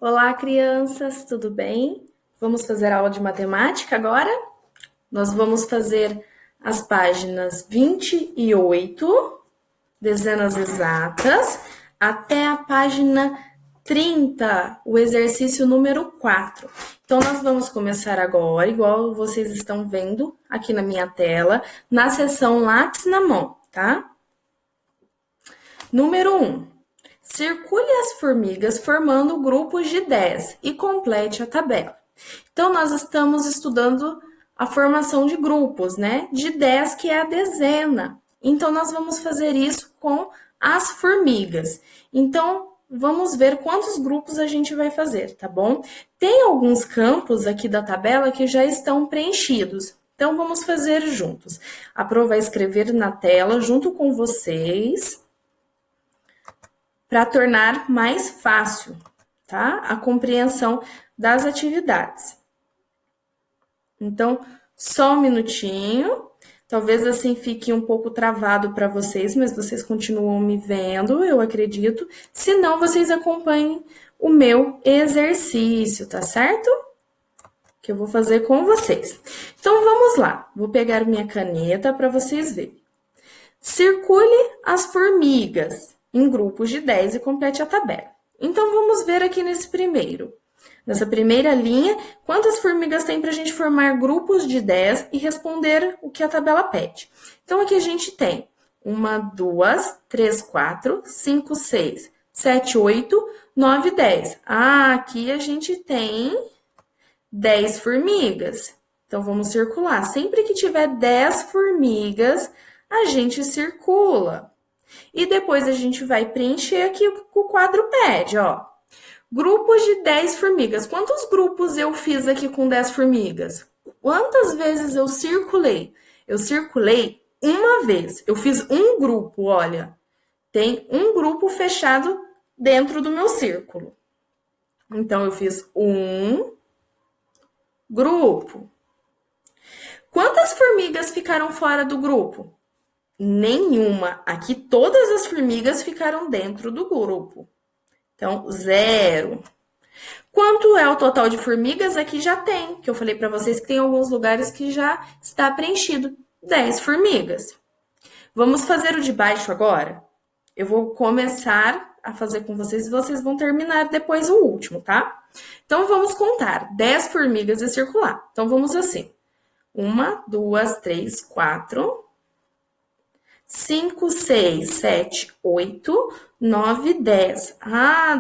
Olá, crianças, tudo bem? Vamos fazer aula de matemática agora? Nós vamos fazer as páginas 28, dezenas exatas, até a página 30, o exercício número 4. Então, nós vamos começar agora, igual vocês estão vendo aqui na minha tela, na seção lápis na mão, tá? Número 1. Circule as formigas formando grupos de 10 e complete a tabela. Então, nós estamos estudando a formação de grupos, né? De 10, que é a dezena. Então, nós vamos fazer isso com as formigas. Então, vamos ver quantos grupos a gente vai fazer, tá bom? Tem alguns campos aqui da tabela que já estão preenchidos. Então, vamos fazer juntos. A Pro vai escrever na tela junto com vocês para tornar mais fácil, tá? A compreensão das atividades. Então, só um minutinho. Talvez assim fique um pouco travado para vocês, mas vocês continuam me vendo, eu acredito. Se não, vocês acompanhem o meu exercício, tá certo? Que eu vou fazer com vocês. Então, vamos lá. Vou pegar minha caneta para vocês verem. Circule as formigas em grupos de 10 e complete a tabela. Então, vamos ver aqui nessa primeira linha, quantas formigas tem para a gente formar grupos de 10 e responder o que a tabela pede. Então, aqui a gente tem 1, 2, 3, 4, 5, 6, 7, 8, 9, 10. Aqui a gente tem 10 formigas. Então, vamos circular. Sempre que tiver 10 formigas, a gente circula. E depois a gente vai preencher aqui o que o quadro pede, ó. Grupos de 10 formigas. Quantos grupos eu fiz aqui com 10 formigas? Quantas vezes eu circulei? Eu circulei uma vez. Eu fiz um grupo, olha. Tem um grupo fechado dentro do meu círculo. Então, eu fiz um grupo. Quantas formigas ficaram fora do grupo? Nenhuma. Aqui todas as formigas ficaram dentro do grupo. Então, 0. Quanto é o total de formigas? Aqui já tem, que eu falei para vocês que tem alguns lugares que já está preenchido. 10 formigas. Vamos fazer o de baixo agora? Eu vou começar a fazer com vocês e vocês vão terminar depois o último, tá? Então, vamos contar. 10 formigas e circular. Então, vamos assim. 1, 2, 3, 4... 5, 6, 7, 8, 9, 10.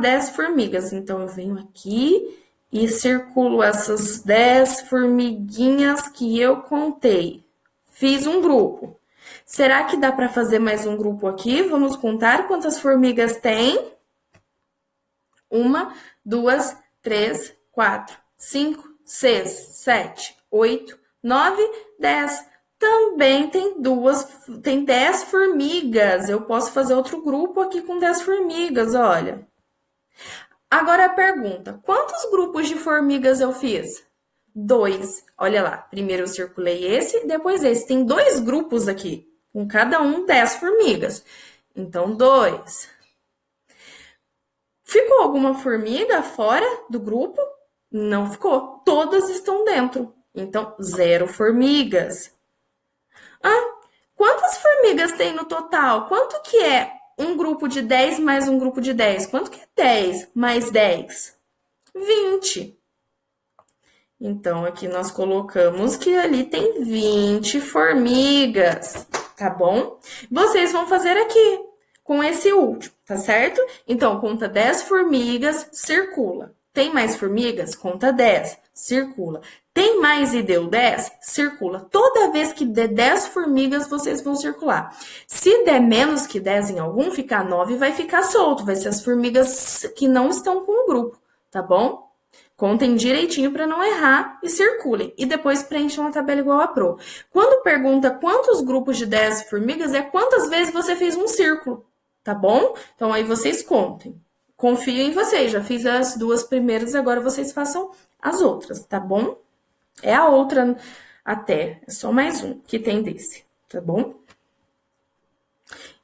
10 formigas. Então, eu venho aqui e circulo essas 10 formiguinhas que eu contei. Fiz um grupo. Será que dá para fazer mais um grupo aqui? Vamos contar quantas formigas tem? 1, 2, 3, 4, 5, 6, 7, 8, 9, 10. Também tem 10 formigas. Eu posso fazer outro grupo aqui com 10 formigas, olha. Agora a pergunta: quantos grupos de formigas eu fiz? 2. Olha lá, primeiro eu circulei esse, depois esse. Tem 2 grupos aqui, com cada um 10 formigas. Então, 2. Ficou alguma formiga fora do grupo? Não ficou. Todas estão dentro. Então, 0 formigas. Quantas formigas tem no total? Quanto que é um grupo de 10 mais um grupo de 10? Quanto que é 10 mais 10? 20. Então, aqui nós colocamos que ali tem 20 formigas, tá bom? Vocês vão fazer aqui, com esse último, tá certo? Então, conta 10 formigas, circula. Tem mais formigas? Conta 10, circula. Tem mais e deu 10? Circula. Toda vez que der 10 formigas, vocês vão circular. Se der menos que 10 em algum, ficar 9, vai ficar solto. Vai ser as formigas que não estão com o grupo, tá bom? Contem direitinho para não errar e circulem. E depois preencham a tabela igual a Pro. Quando pergunta quantos grupos de 10 formigas, é quantas vezes você fez um círculo, tá bom? Então aí vocês contem. Confio em vocês, já fiz as 2 primeiras, agora vocês façam as outras, tá bom? É a outra até, é só mais um que tem desse, tá bom?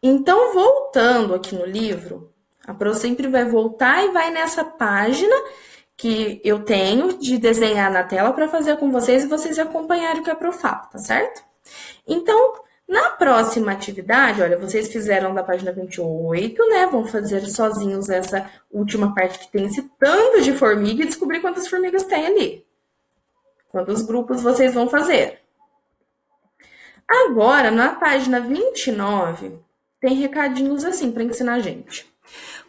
Então, voltando aqui no livro, A Pro sempre vai voltar e vai nessa página que eu tenho de desenhar na tela para fazer com vocês e vocês acompanharem o que a Pro fala, tá certo? Então, na próxima atividade, olha, vocês fizeram da página 28, né? Vão fazer sozinhos essa última parte que tem esse tanto de formiga e descobrir quantas formigas tem ali. Quantos grupos vocês vão fazer. Agora, na página 29, tem recadinhos assim para ensinar a gente.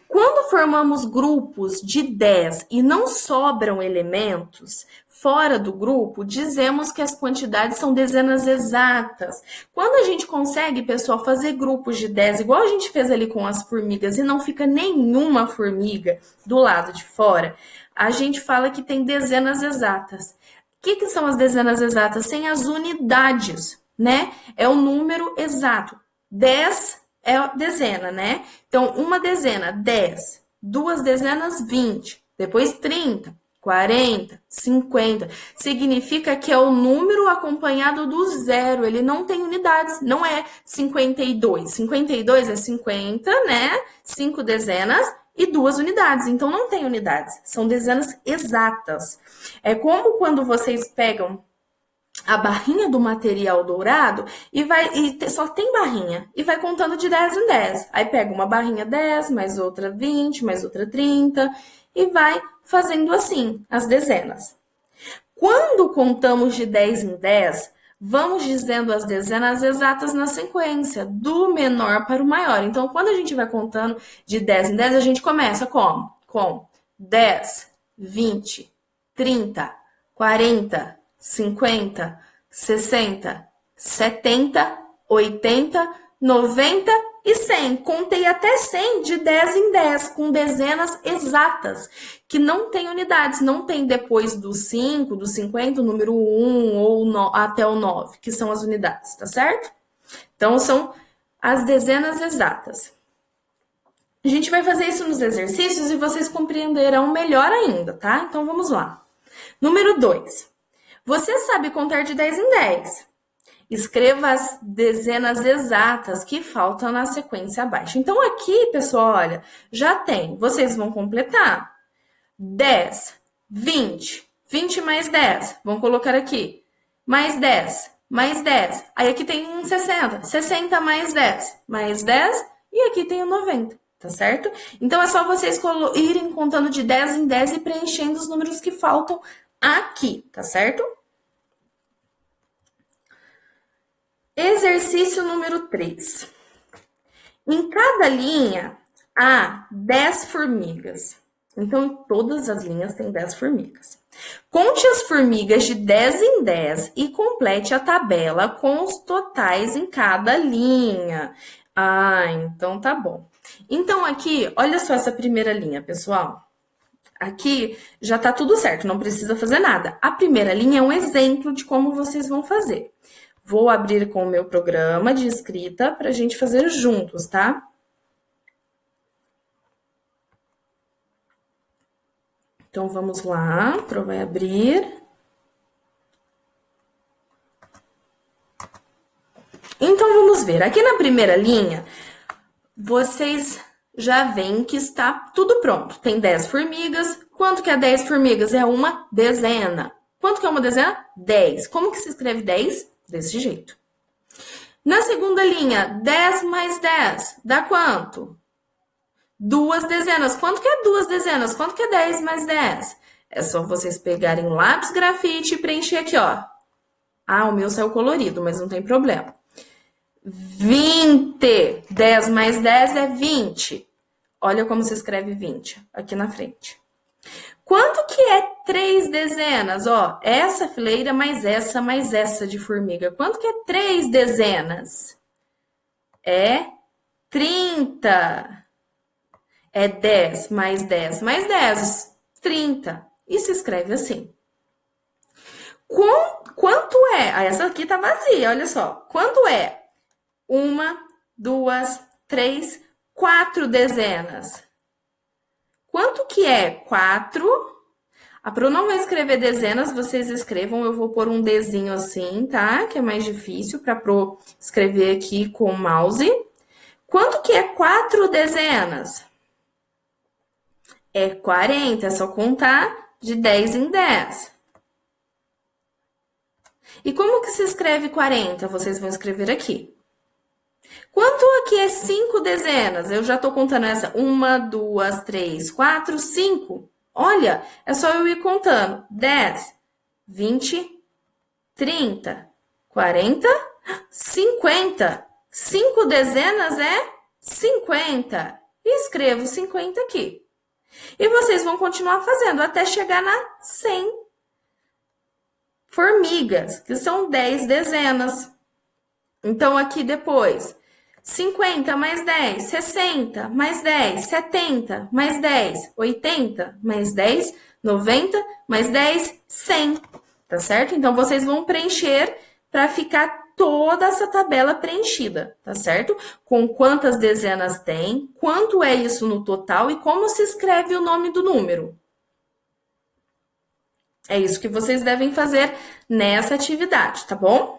Quando formamos grupos de 10 e não sobram elementos fora do grupo, dizemos que as quantidades são dezenas exatas. Quando a gente consegue, pessoal, fazer grupos de 10, igual a gente fez ali com as formigas, e não fica nenhuma formiga do lado de fora, a gente fala que tem dezenas exatas. O que são as dezenas exatas? Sem as unidades, né? É o número exato. 10 é dezena, né? Então, uma dezena, 10. Duas dezenas, 20. Depois, 30, 40, 50. Significa que é o número acompanhado do zero. Ele não tem unidades. Não é 52. 52 é 50, né? 5 dezenas e 2 unidades. Então, não tem unidades. São dezenas exatas. É como quando vocês pegam a barrinha do material dourado só tem barrinha e vai contando de 10 em 10. Aí pega uma barrinha 10, mais outra 20, mais outra 30 e vai fazendo assim as dezenas. Quando contamos de 10 em 10, vamos dizendo as dezenas exatas na sequência, do menor para o maior. Então, quando a gente vai contando de 10 em 10, a gente começa como? Com 10, 20, 30, 40, 50, 60, 70, 80, 90 e 100. Contei até 100 de 10 em 10, com dezenas exatas, que não tem unidades, não tem depois do 5, do 50, o número 1 ou até o 9, que são as unidades, tá certo? Então, são as dezenas exatas. A gente vai fazer isso nos exercícios e vocês compreenderão melhor ainda, tá? Então, vamos lá. Número 2. Você sabe contar de 10 em 10. Escreva as dezenas exatas que faltam na sequência abaixo. Então, aqui, pessoal, olha, já tem. Vocês vão completar. 10, 20, 20 mais 10. Vão colocar aqui. Mais 10, mais 10. Aí aqui tem um 60. 60 mais 10, mais 10. E aqui tem o 90, tá certo? Então, é só vocês irem contando de 10 em 10 e preenchendo os números que faltam aqui, tá certo? Exercício número 3. Em cada linha há 10 formigas. Então, em todas as linhas tem 10 formigas. Conte as formigas de 10 em 10 e complete a tabela com os totais em cada linha. Ah, então tá bom. Então, aqui, olha só essa primeira linha, pessoal. Aqui já tá tudo certo, não precisa fazer nada. A primeira linha é um exemplo de como vocês vão fazer. Vou abrir com o meu programa de escrita para a gente fazer juntos, tá? Então, vamos lá. Pro vai abrir. Então, vamos ver. Aqui na primeira linha, vocês já veem que está tudo pronto. Tem 10 formigas. Quanto que é 10 formigas? É uma dezena. Quanto que é uma dezena? 10. Como que se escreve 10? Desse jeito. Na segunda linha, 10 mais 10 dá quanto? 2 dezenas. Quanto que é 2 dezenas? Quanto que é 10 mais 10? É só vocês pegarem lápis grafite e preencher aqui, ó. Ah, o meu saiu colorido, mas não tem problema. 20. 10 mais 10 é 20. Olha como se escreve 20 aqui na frente. Quanto que é 3 dezenas? Ó, essa fileira mais essa de formiga. Quanto que é 3 dezenas? É 30. É 10 mais 10 mais 10, 30. E se escreve assim. Quanto é? Ah, essa aqui tá vazia, olha só. Quanto é? 1, 2, 3, 4 dezenas. Quanto que é 4? A Pro não vai escrever dezenas, vocês escrevam. Eu vou pôr um Dzinho assim, tá? Que é mais difícil para Pro escrever aqui com o mouse. Quanto que é 4 dezenas? É 40, é só contar de 10 em 10. E como que se escreve 40? Vocês vão escrever aqui. Quanto aqui é 5 dezenas? Eu já estou contando essa. 1, 2, 3, 4, 5. Olha, é só eu ir contando. 10, 20, 30, 40, 50. 5 dezenas é 50. E escrevo 50 aqui. E vocês vão continuar fazendo até chegar na 100 formigas, que são 10 dezenas. Então, aqui depois, 50 mais 10, 60 mais 10, 70 mais 10, 80 mais 10, 90 mais 10, 100. Tá certo? Então, vocês vão preencher para ficar toda essa tabela preenchida, tá certo? Com quantas dezenas tem, quanto é isso no total e como se escreve o nome do número. É isso que vocês devem fazer nessa atividade, tá bom?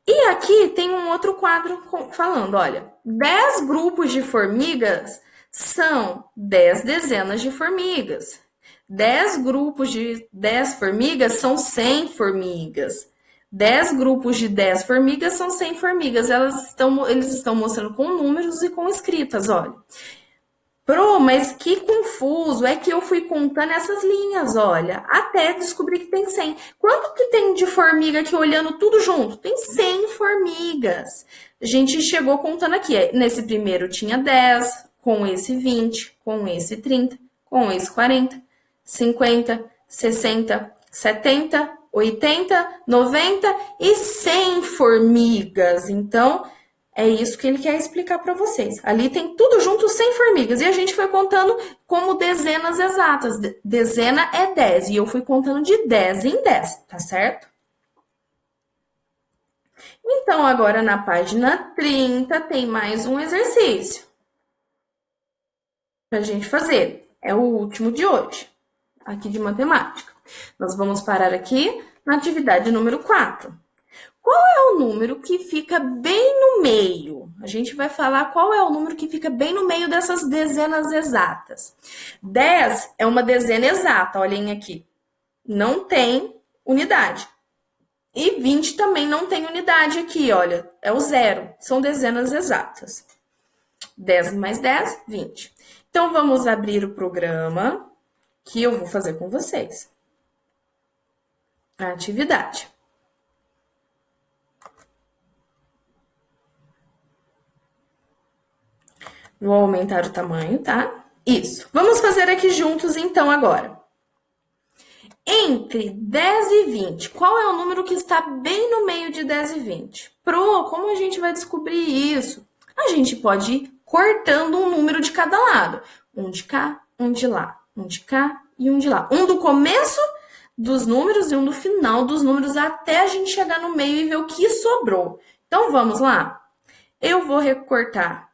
E aqui tem um outro quadro falando, olha, 10 grupos de formigas são 10 dezenas de formigas. 10 grupos de 10 formigas são 100 formigas. 10 grupos de 10 formigas são 100 formigas. Eles estão mostrando com números e com escritas, olha. Pro, mas que confuso, é que eu fui contando essas linhas, olha, até descobrir que tem 100. Quanto que tem de formiga aqui olhando tudo junto? Tem 100 formigas. A gente chegou contando aqui, nesse primeiro tinha 10, com esse 20, com esse 30, com esse 40, 50, 60, 70, 80, 90 e 100 formigas. Então, é isso que ele quer explicar para vocês. Ali tem tudo junto, 100 formigas. E a gente foi contando como dezenas exatas. Dezena é 10. E eu fui contando de 10 em 10, tá certo? Então, agora na página 30 tem mais um exercício para a gente fazer. É o último de hoje, aqui de matemática. Nós vamos parar aqui na atividade número 4. Qual é o número que fica bem no meio? A gente vai falar qual é o número que fica bem no meio dessas dezenas exatas. 10 é uma dezena exata, olhem aqui. Não tem unidade. E 20 também não tem unidade aqui, olha. É o zero. São dezenas exatas. 10 mais 10, 20. Então, vamos abrir o programa que eu vou fazer com vocês. A atividade. Vou aumentar o tamanho, tá? Isso. Vamos fazer aqui juntos, então, agora. Entre 10 e 20, qual é o número que está bem no meio de 10 e 20? Pro, como a gente vai descobrir isso? A gente pode ir cortando um número de cada lado. Um de cá, um de lá. Um de cá e um de lá. Um do começo dos números e um do final dos números até a gente chegar no meio e ver o que sobrou. Então, vamos lá? Eu vou recortar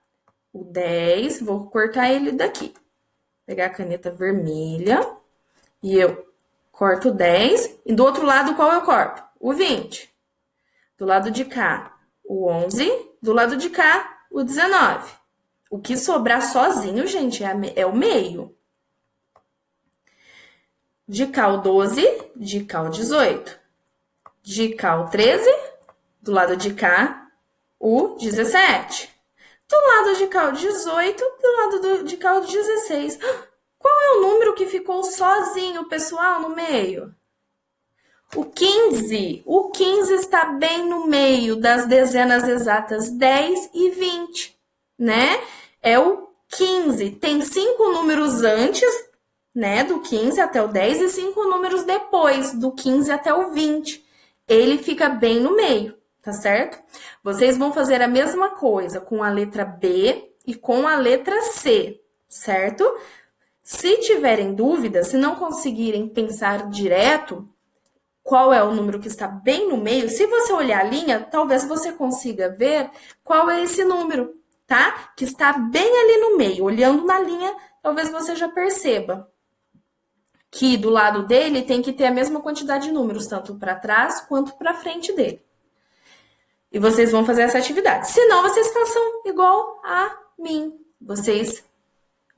o 10, vou cortar ele daqui. Pegar a caneta vermelha e eu corto o 10. E do outro lado, qual eu corto? O 20. Do lado de cá, o 11. Do lado de cá, o 19. O que sobrar sozinho, gente, é o meio. De cá, o 12. De cá, o 18. De cá, o 13. Do lado de cá, o 17. Do lado de cá, o 18. Do lado de cá, o 16. Qual é o número que ficou sozinho, pessoal, no meio? O 15. O 15 está bem no meio das dezenas exatas 10 e 20, né? É o 15. Tem 5 números antes, né, do 15 até o 10 e 5 números depois, do 15 até o 20. Ele fica bem no meio, tá certo? Vocês vão fazer a mesma coisa com a letra B e com a letra C, certo? Se tiverem dúvidas, se não conseguirem pensar direto qual é o número que está bem no meio, se você olhar a linha, talvez você consiga ver qual é esse número, tá? Que está bem ali no meio. Olhando na linha, talvez você já perceba que do lado dele tem que ter a mesma quantidade de números, tanto para trás quanto para frente dele. E vocês vão fazer essa atividade. Se não, vocês façam igual a mim. Vocês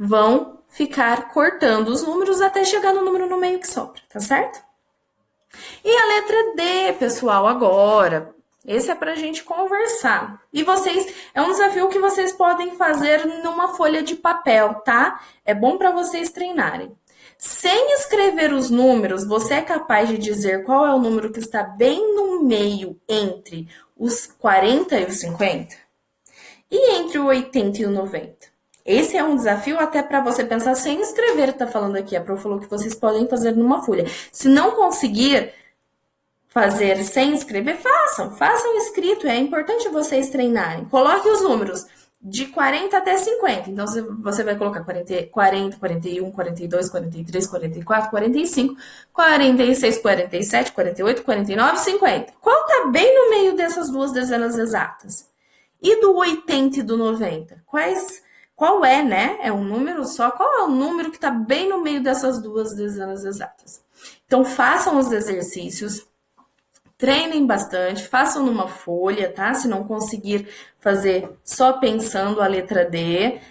vão ficar cortando os números até chegar no número no meio que sobra, tá certo? E a letra D, pessoal, agora. Esse é pra gente conversar. E vocês, é um desafio que vocês podem fazer numa folha de papel, tá? É bom para vocês treinarem. Sem escrever os números, você é capaz de dizer qual é o número que está bem no meio entre os 40 e os 50? E entre o 80 e o 90? Esse é um desafio até para você pensar sem escrever, tá falando aqui. A Pro falou que vocês podem fazer numa folha. Se não conseguir fazer sem escrever, façam escrito, é importante vocês treinarem. Coloque os números de 40 até 50. Então, você vai colocar 40, 41, 42, 43, 44, 45, 46, 47, 48, 49, 50. Qual tá bem no meio dessas duas dezenas exatas? E do 80 e do 90? Qual é, né? É um número só? Qual é o número que está bem no meio dessas duas dezenas exatas? Então, façam os exercícios, treinem bastante, façam numa folha, tá? Se não conseguir fazer só pensando a letra D,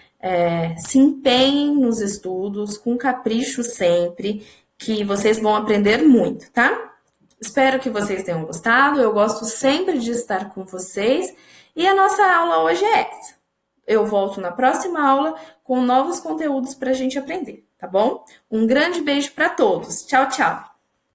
se empenhem nos estudos, com capricho sempre, que vocês vão aprender muito, tá? Espero que vocês tenham gostado, eu gosto sempre de estar com vocês, e a nossa aula hoje é essa. Eu volto na próxima aula com novos conteúdos para a gente aprender, tá bom? Um grande beijo para todos. Tchau, tchau!